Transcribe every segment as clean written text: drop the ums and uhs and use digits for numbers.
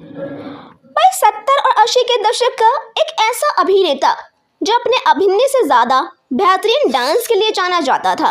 भाई 70 और 80 के दशक का एक ऐसा अभिनेता जो अपने अभिनय से ज़्यादा बेहतरीन डांस के लिए जाना जाता था।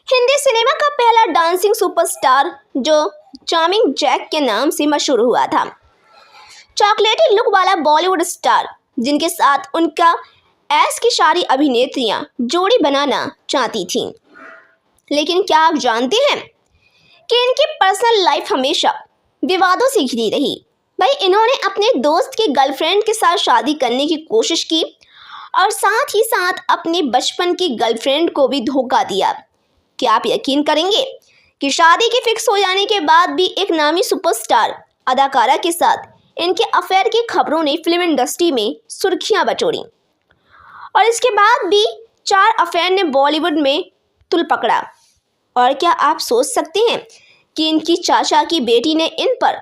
हिंदी सिनेमा का पहला डांसिंग सुपरस्टार जो चार्मिंग जैक के नाम से मशहूर हुआ था। चॉकलेटी लुक वाला बॉलीवुड स्टार जिनके साथ उनका ऐस की सारी अभिनेत्रियां जोड़ी बनाना चाहती थीं। लेकिन क्या आप जानते हैं कि इनकी पर्सनल लाइफ हमेशा विवादों से घिरी रही। भाई इन्होंने अपने दोस्त की गर्लफ्रेंड के साथ शादी करने की कोशिश की और साथ ही साथ अपने बचपन की गर्लफ्रेंड को भी धोखा दिया। क्या आप यकीन करेंगे कि शादी के फिक्स हो जाने के बाद भी एक नामी सुपरस्टार अदाकारा के साथ इनके अफेयर की खबरों ने फिल्म इंडस्ट्री में सुर्खियां बटोरी और इसके बाद भी 4 अफेयर ने बॉलीवुड में तुल पकड़ा। और क्या आप सोच सकते हैं कि इनकी चाचा की बेटी ने इन पर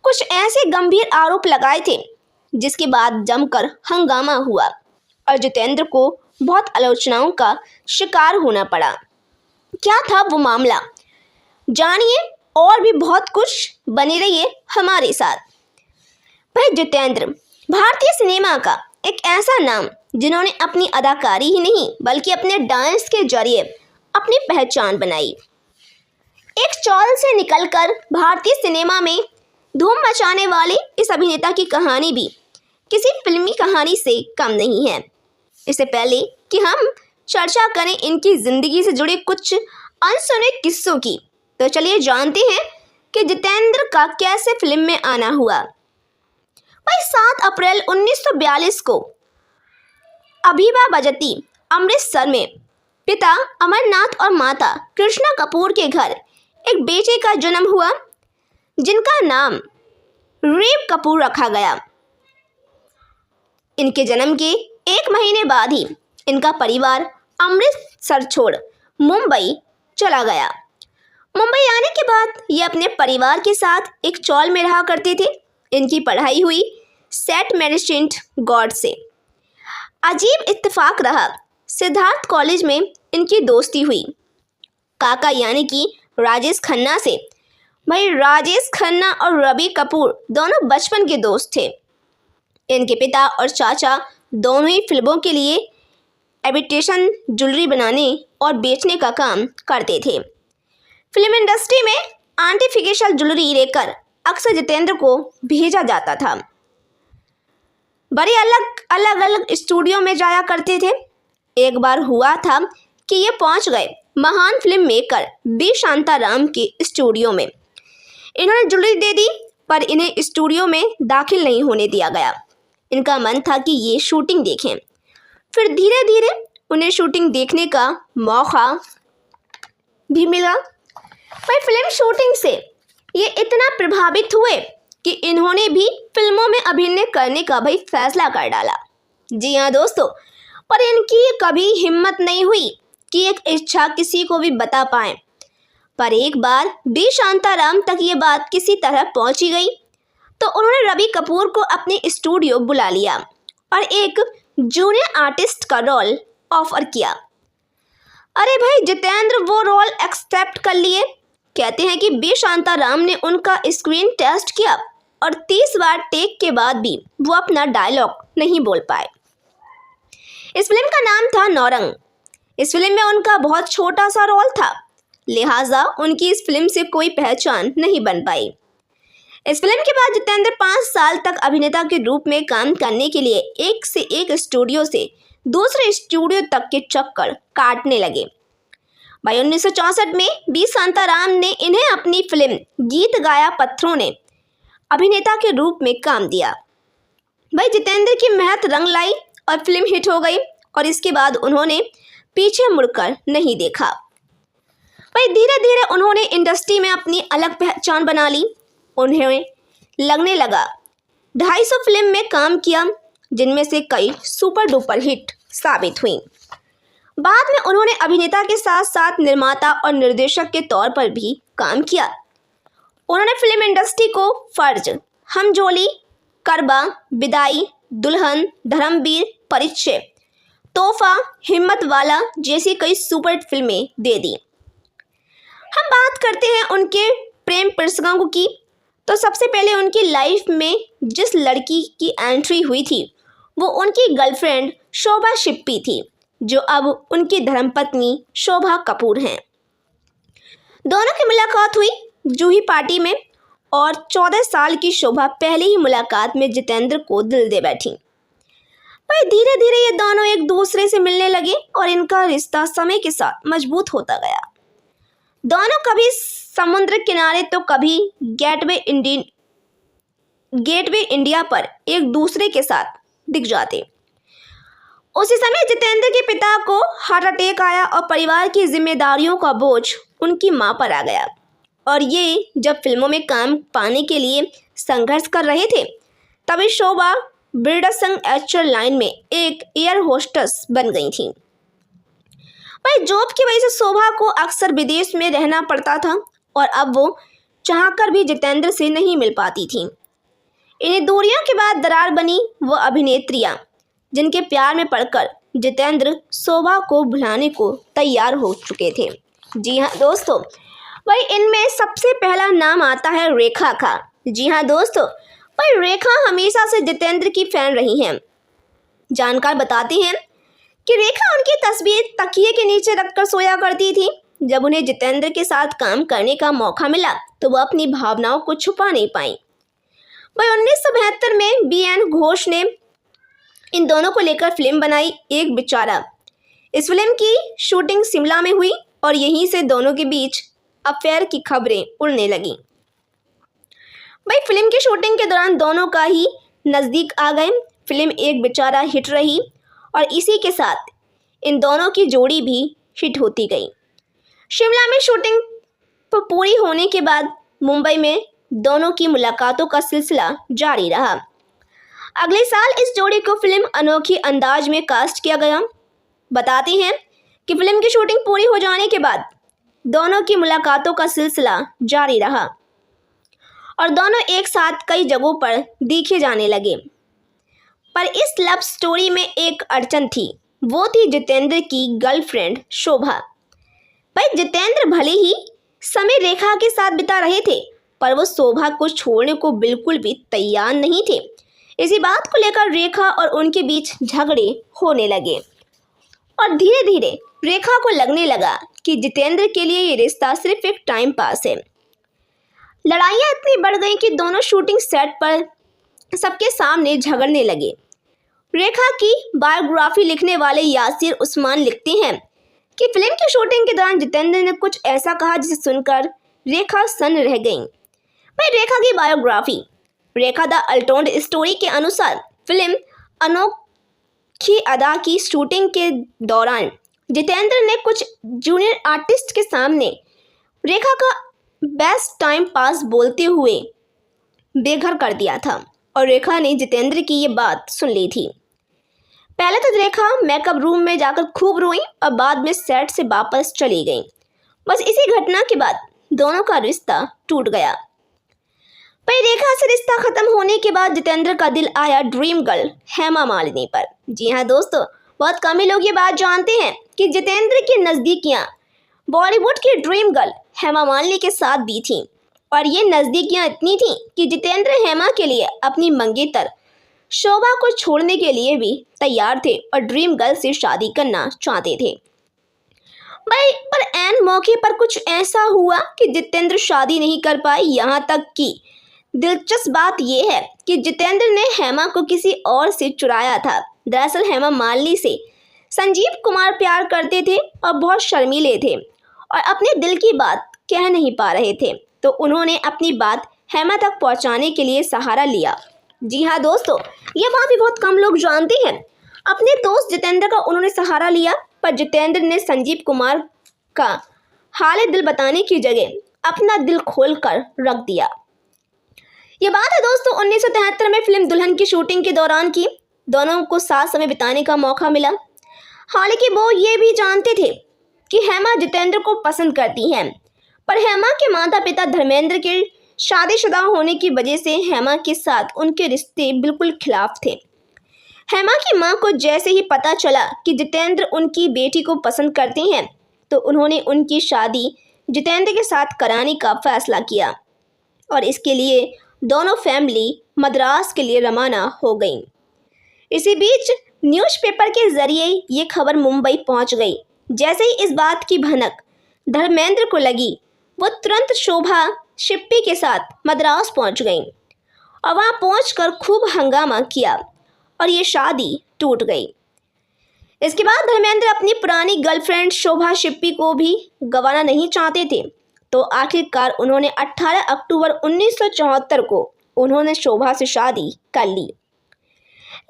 कुछ ऐसे गंभीर आरोप लगाए थे जिसके बाद जमकर हंगामा हुआ और जितेंद्र को बहुत आलोचनाओं का शिकार होना पड़ा। क्या था वो मामला, जानिए और भी बहुत कुछ, बने रहिए हमारे साथ। भाई जितेंद्र भारतीय सिनेमा का एक ऐसा नाम जिन्होंने अपनी अदाकारी ही नहीं बल्कि अपने डांस के जरिए अपनी पहचान बनाई। एक चौल से निकलकर भारतीय सिनेमा में धूम मचाने वाले इस अभिनेता की कहानी भी किसी फिल्मी कहानी से कम नहीं है। इससे पहले कि हम चर्चा करें इनकी ज़िंदगी से जुड़े कुछ अनसुने किस्सों की, तो चलिए जानते हैं कि जितेंद्र का कैसे फिल्म में आना हुआ। भाई 7 अप्रैल 1942 को अबीबा बजती अमृतसर में पिता अमरनाथ और माता कृष्णा कपूर के घर एक बेटे का जन्म हुआ जिनका नाम रेव कपूर रखा गया। इनके जन्म के 1 महीने बाद ही इनका परिवार अमृतसर छोड़ मुंबई चला गया। मुंबई आने के बाद ये अपने परिवार के साथ एक चौल में रहा करते थे। इनकी पढ़ाई हुई सेंट मेरीसेंट गॉड से। अजीब इत्तेफाक रहा, सिद्धार्थ कॉलेज में इनकी दोस्ती हुई काका यानी कि राजेश खन्ना से। भाई राजेश खन्ना और रवि कपूर दोनों बचपन के दोस्त थे। इनके पिता और चाचा दोनों ही फिल्मों के लिए एमिटेशन ज्वेलरी बनाने और बेचने का काम करते थे। फिल्म इंडस्ट्री में आर्टिफिशियल ज्वेलरी लेकर अक्सर जितेंद्र को भेजा जाता था। बड़े अलग अलग स्टूडियो में जाया करते थे। एक बार हुआ था कि ये पहुंच गए महान फिल्म मेकर बी शांताराम के स्टूडियो में। इन्होंने ज्वेलरी दे दी पर इन्हें स्टूडियो में दाखिल नहीं होने दिया गया। इनका मन था कि ये शूटिंग देखें। फिर धीरे धीरे उन्हें शूटिंग देखने का मौका भी मिला। पर फिल्म शूटिंग से ये इतना प्रभावित हुए कि इन्होंने भी फिल्मों में अभिनय करने का भाई फैसला कर डाला। जी हाँ दोस्तों, पर इनकी कभी हिम्मत नहीं हुई कि एक इच्छा किसी को भी बता पाएं। पर एक बार बी शांताराम तक ये बात किसी तरह पहुंची गई तो उन्होंने रवि कपूर को अपने स्टूडियो बुला लिया और एक जूनियर आर्टिस्ट का रोल ऑफर किया। अरे भाई जितेंद्र वो रोल एक्सेप्ट कर लिए। कहते हैं कि बी शांताराम ने उनका स्क्रीन टेस्ट किया और 30 बार टेक के बाद भी वो अपना डायलॉग नहीं बोल पाए। इस फिल्म का नाम था नौरंग। इस फिल्म में उनका बहुत छोटा सा रोल था, लिहाजा उनकी इस फिल्म से कोई पहचान नहीं बन पाई। इस फिल्म के बाद जितेंद्र 5 साल तक अभिनेता के रूप में काम करने के लिए एक से एक स्टूडियो से दूसरे स्टूडियो तक के चक्कर काटने लगे। भाई 1964 में बी शांताराम ने इन्हें अपनी फिल्म गीत गाया पत्थरों ने अभिनेता के रूप में काम दिया। भाई जितेंद्र की मेहनत रंग लाई और फिल्म हिट हो गई और इसके बाद उन्होंने पीछे मुड़कर नहीं देखा। भाई धीरे धीरे उन्होंने इंडस्ट्री में अपनी अलग पहचान बना ली। उन्हें लगने लगा 250 फिल्म में काम किया जिनमें से कई सुपर डुपर हिट साबित हुई। बाद में उन्होंने अभिनेता के साथ साथ निर्माता और निर्देशक के तौर पर भी काम किया। उन्होंने फिल्म इंडस्ट्री को फर्ज, हम जोली, करबा, विदाई, दुल्हन, धर्मवीर, परिचय, तोहफा, हिम्मत वाला जैसी कई सुपर हिट फिल्में दे दी। हम बात करते हैं उनके प्रेम प्रसंगों की तो सबसे पहले उनकी लाइफ में जिस लड़की की एंट्री हुई थी वो उनकी गर्लफ्रेंड शोभा शिप्पी थी, जो अब उनकी धर्मपत्नी शोभा कपूर हैं। दोनों की मुलाकात हुई जूही पार्टी में और 14 साल की शोभा पहली ही मुलाकात में जितेंद्र को दिल दे बैठी। भाई धीरे धीरे ये दोनों एक दूसरे से मिलने लगे और इनका रिश्ता समय के साथ मजबूत होता गया। दोनों कभी समुद्र किनारे तो कभी गेटवे इंडिया पर एक दूसरे के साथ दिख जाते। उसी समय जितेंद्र के पिता को हार्ट अटैक आया और परिवार की जिम्मेदारियों का बोझ उनकी मां पर आ गया। और ये जब फिल्मों में काम पाने के लिए संघर्ष कर रहे थे तभी शोभा बिरडसंग एयर लाइन में एक एयर होस्टेस बन गई थी। भाई जॉब की वजह से शोभा को अक्सर विदेश में रहना पड़ता था और अब वो चाहकर भी जितेंद्र से नहीं मिल पाती थी। इन्हीं दूरियों के बाद दरार बनी वो अभिनेत्रियां जिनके प्यार में पड़कर जितेंद्र शोभा को भुलाने को तैयार हो चुके थे। जी हाँ दोस्तों, भाई इनमें सबसे पहला नाम आता है रेखा का। जी हाँ दोस्तों, भाई रेखा हमेशा से जितेंद्र की फैन रही हैं। जानकार बताते हैं कि रेखा उनकी तस्वीर तकिए के नीचे रखकर सोया करती थी। जब उन्हें जितेंद्र के साथ काम करने का मौका मिला तो वह अपनी भावनाओं को छुपा नहीं पाई। भाई 1972 में बी.एन. घोष ने इन दोनों को लेकर फिल्म बनाई एक बेचारा। इस फिल्म की शूटिंग शिमला में हुई और यहीं से दोनों के बीच अफेयर की खबरें उड़ने लगीं। भाई फिल्म की शूटिंग के दौरान दोनों का ही नज़दीक आ गए। फिल्म एक बेचारा हिट रही और इसी के साथ इन दोनों की जोड़ी भी हिट होती गई। शिमला में शूटिंग पूरी होने के बाद मुंबई में दोनों की मुलाकातों का सिलसिला जारी रहा। अगले साल इस जोड़ी को फिल्म अनोखी अंदाज में कास्ट किया गया। बताते हैं कि फिल्म की शूटिंग पूरी हो जाने के बाद दोनों की मुलाकातों का सिलसिला जारी रहा और दोनों एक साथ कई जगहों पर देखे जाने लगे। पर इस लव स्टोरी में एक अड़चन थी, वो थी जितेंद्र की गर्लफ्रेंड शोभा। भाई जितेंद्र भले ही समय रेखा के साथ बिता रहे थे पर वो शोभा को छोड़ने को बिल्कुल भी तैयार नहीं थे। इसी बात को लेकर रेखा और उनके बीच झगड़े होने लगे और धीरे धीरे रेखा को लगने लगा कि जितेंद्र के लिए ये रिश्ता सिर्फ एक टाइम पास है। लड़ाइयाँ इतनी बढ़ गईं कि दोनों शूटिंग सेट पर सबके सामने झगड़ने लगे। रेखा की बायोग्राफी लिखने वाले यासिर उस्मान लिखते हैं कि फिल्म की शूटिंग के दौरान जितेंद्र ने कुछ ऐसा कहा जिसे सुनकर रेखा सन्न रह गईं। भाई रेखा की बायोग्राफी रेखा द अल्टोल्ड स्टोरी के अनुसार फिल्म अनोखी अदा की शूटिंग के दौरान जितेंद्र ने कुछ जूनियर आर्टिस्ट के सामने रेखा का बेस्ट टाइम पास बोलते हुए बेघर कर दिया था और रेखा ने जितेंद्र की ये बात सुन ली थी। पहले तो रेखा मेकअप रूम में जाकर खूब रोई और बाद में सेट से वापस चली गई। बस इसी घटना के बाद दोनों का रिश्ता टूट गया। भाई रेखा से रिश्ता खत्म होने के बाद जितेंद्र का दिल आया ड्रीम गर्ल हेमा मालिनी पर। जी हाँ दोस्तों, बहुत कम ही लोग ये बात जानते हैं कि जितेंद्र की नज़दीकियाँ बॉलीवुड की ड्रीम गर्ल हेमा मालिनी के साथ भी थीं और ये नज़दीकियाँ इतनी थीं कि जितेंद्र हेमा के लिए अपनी मंगेतर शोभा को छोड़ने के लिए भी तैयार थे और ड्रीम गर्ल से शादी करना चाहते थे। भाई पर ऐन मौके पर कुछ ऐसा हुआ कि जितेंद्र शादी नहीं कर पाए। यहाँ तक कि दिलचस्प बात यह है कि जितेंद्र ने हेमा को किसी और से चुराया था। दरअसल हेमा मालिनी से संजीव कुमार प्यार करते थे और बहुत शर्मीले थे और अपने दिल की बात कह नहीं पा रहे थे, तो उन्होंने अपनी बात हेमा तक पहुंचाने के लिए सहारा लिया। जी हाँ दोस्तों, ये बात भी बहुत कम लोग जानते हैं। अपने दोस्त जितेंद्र का उन्होंने सहारा लिया पर जितेंद्र ने संजीव कुमार का हाल दिल बताने की जगह अपना दिल खोल कर रख दिया। ये बात है दोस्तों 1973 में फिल्म दुल्हन की शूटिंग के दौरान की। दोनों को साथ समय बिताने का मौका मिला। हालांकि वो ये भी जानते थे कि हेमा जितेंद्र को पसंद करती हैं, पर हेमा के माता पिता धर्मेंद्र के शादीशुदा होने की वजह से हेमा के साथ उनके रिश्ते बिल्कुल खिलाफ थे। हेमा की मां को जैसे ही पता चला कि जितेंद्र उनकी बेटी को पसंद करते हैं तो उन्होंने उनकी शादी जितेंद्र के साथ कराने का फैसला किया। और इसके लिए दोनों फैमिली मद्रास के लिए रवाना हो गई। इसी बीच न्यूज़पेपर के जरिए ये खबर मुंबई पहुंच गई। जैसे ही इस बात की भनक धर्मेंद्र को लगी, वो तुरंत शोभा शिप्पी के साथ मद्रास पहुंच गई और वहां पहुंचकर खूब हंगामा किया और ये शादी टूट गई। इसके बाद धर्मेंद्र अपनी पुरानी गर्लफ्रेंड शोभा शिप्पी को भी गंवाना नहीं चाहते थे, तो आखिरकार उन्होंने 18 अक्टूबर 1974 को उन्होंने शोभा से शादी कर ली।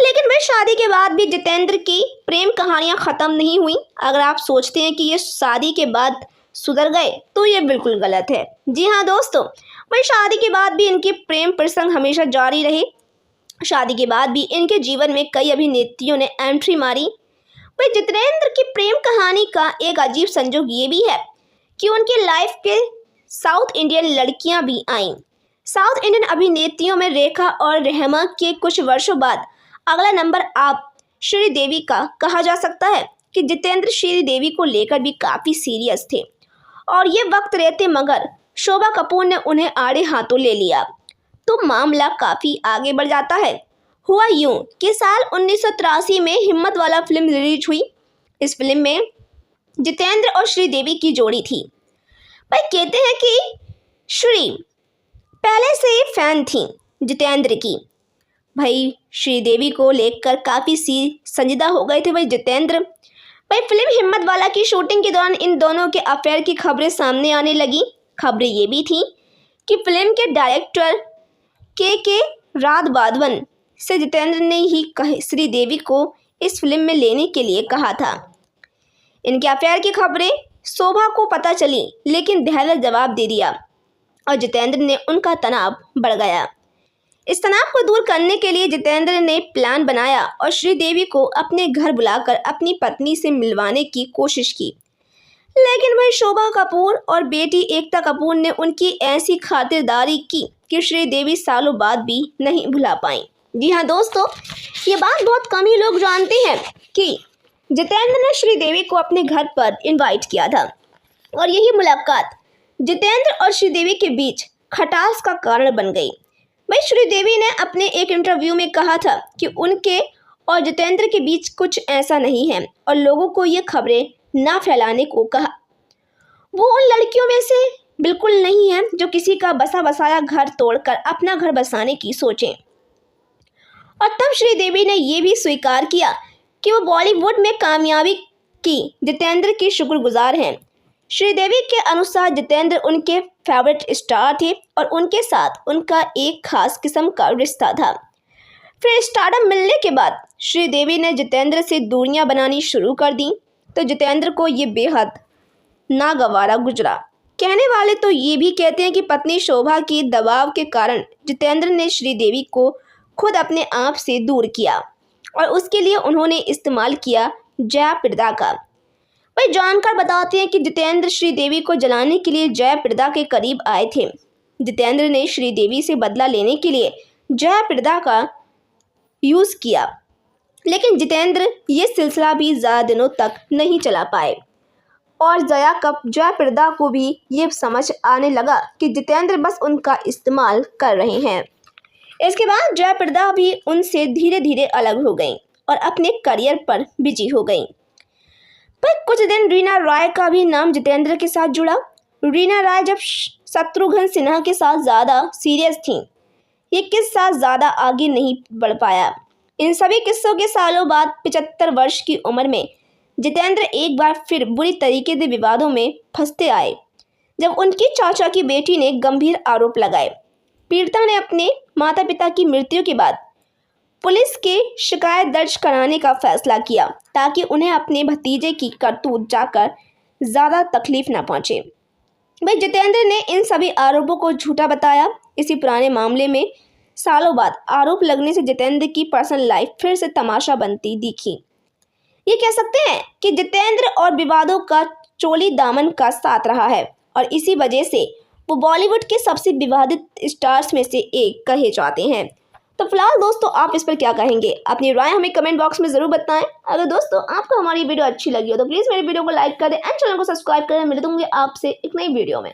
लेकिन वह शादी के बाद भी जितेंद्र की प्रेम कहानियां ख़त्म नहीं हुई। अगर आप सोचते हैं कि ये शादी के बाद सुधर गए तो ये बिल्कुल गलत है। जी हाँ दोस्तों, वही शादी के बाद भी इनके प्रेम प्रसंग हमेशा जारी रहे। शादी के बाद भी इनके जीवन में कई अभिनेत्रियों ने एंट्री मारी। वही जितेंद्र की प्रेम कहानी का एक अजीब संजोग ये भी है कि उनकी लाइफ के साउथ इंडियन लड़कियां भी आईं। साउथ इंडियन अभिनेत्रियों में रेखा और रहमा के कुछ वर्षों बाद अगला नंबर आप श्रीदेवी का कहा जा सकता है कि जितेंद्र श्रीदेवी को लेकर भी काफ़ी सीरियस थे और ये वक्त रहते मगर शोभा कपूर ने उन्हें आड़े हाथों ले लिया तो मामला काफ़ी आगे बढ़ जाता है। हुआ यूं कि साल 1983 में हिम्मत वाला फिल्म रिलीज हुई। इस फिल्म में जितेंद्र और श्रीदेवी की जोड़ी थी। भाई कहते हैं कि श्री पहले से ही फैन थी जितेंद्र की। भाई श्रीदेवी को लेकर काफ़ी संजीदा हो गए थे भाई जितेंद्र। भाई फिल्म हिम्मत वाला की शूटिंग के दौरान इन दोनों के अफेयर की खबरें सामने आने लगी। खबरें ये भी थी कि फिल्म के डायरेक्टर के राघवन से जितेंद्र ने ही श्रीदेवी को इस फिल्म में लेने के लिए कहा था। इनके अफेयर की खबरें शोभा को पता चली, लेकिन धैर्य जवाब दे दिया और जितेंद्र ने उनका तनाव बढ़ गया। इस तनाव को दूर करने के लिए जितेंद्र ने प्लान बनाया और श्रीदेवी को अपने घर बुलाकर अपनी पत्नी से मिलवाने की कोशिश की। लेकिन वह शोभा कपूर और बेटी एकता कपूर ने उनकी ऐसी खातिरदारी की कि श्रीदेवी सालों बाद भी नहीं भुला पाई। जी हाँ दोस्तों, ये बात बहुत कम ही लोग जानते हैं कि जितेंद्र ने श्रीदेवी को अपने घर पर इनवाइट किया था और यही मुलाकात जितेंद्र और श्रीदेवी के बीच खटास का कारण बन गई। भाई श्रीदेवी ने अपने एक इंटरव्यू में कहा था कि उनके और जितेंद्र के बीच कुछ ऐसा नहीं है और लोगों को ये खबरें ना फैलाने को कहा। वो उन लड़कियों में से बिल्कुल नहीं है जो किसी का बसा बसाया घर तोड़कर अपना घर बसाने की सोचें। और तब श्रीदेवी ने यह भी स्वीकार किया कि वो बॉलीवुड में कामयाबी की जितेंद्र की शुक्रगुजार हैं। श्रीदेवी के अनुसार जितेंद्र उनके फेवरेट स्टार थे और उनके साथ उनका एक खास किस्म का रिश्ता था। फिर स्टारडम मिलने के बाद श्रीदेवी ने जितेंद्र से दूरियां बनानी शुरू कर दी तो जितेंद्र को ये बेहद नागवारा गुजरा। कहने वाले तो ये भी कहते हैं कि पत्नी शोभा के दबाव के कारण जितेंद्र ने श्रीदेवी को खुद अपने आप से दूर किया और उसके लिए उन्होंने इस्तेमाल किया जयाप्रदा का। वही जानकार बताते हैं कि जितेंद्र श्रीदेवी को जलाने के लिए जयाप्रदा के करीब आए थे। जितेंद्र ने श्रीदेवी से बदला लेने के लिए जयाप्रदा का यूज़ किया, लेकिन जितेंद्र ये सिलसिला भी ज़्यादा दिनों तक नहीं चला पाए और जयाप्रदा को भी ये समझ आने लगा कि जितेंद्र बस उनका इस्तेमाल कर रहे हैं। इसके बाद जयाप्रदा भी उनसे धीरे धीरे अलग हो गई और अपने करियर पर बिजी हो गई। पर कुछ दिन रीना रॉय का भी नाम जितेंद्र के साथ जुड़ा। रीना रॉय जब शत्रुघ्न सिन्हा के साथ ज़्यादा सीरियस थी, ये किस्सा ज़्यादा आगे नहीं बढ़ पाया। इन सभी किस्सों के सालों बाद 75 वर्ष की उम्र में जितेंद्र एक बार फिर बुरी तरीके से विवादों में फंसते आए जब उनकी चाचा की बेटी ने गंभीर आरोप लगाए। पीड़िता ने अपने माता पिता की मृत्यु के बाद पुलिस के शिकायत दर्ज कराने का फैसला किया ताकि उन्हें अपने भतीजे की करतूत जाकर ज़्यादा तकलीफ न पहुंचे। भाई जितेंद्र ने इन सभी आरोपों को झूठा बताया। इसी पुराने मामले में सालों बाद आरोप लगने से जितेंद्र की पर्सनल लाइफ फिर से तमाशा बनती दिखी। ये कह सकते हैं कि जितेंद्र और विवादों का चोली दामन का साथ रहा है और इसी वजह से वो बॉलीवुड के सबसे विवादित स्टार्स में से एक कहे जाते हैं। तो फिलहाल दोस्तों, आप इस पर क्या कहेंगे? अपनी राय हमें कमेंट बॉक्स में ज़रूर बताएं। अगर दोस्तों आपको हमारी वीडियो अच्छी लगी हो तो प्लीज़ मेरी वीडियो को लाइक कर दें एंड चैनल को सब्सक्राइब करें। मिल दूंगी आपसे एक नई वीडियो में।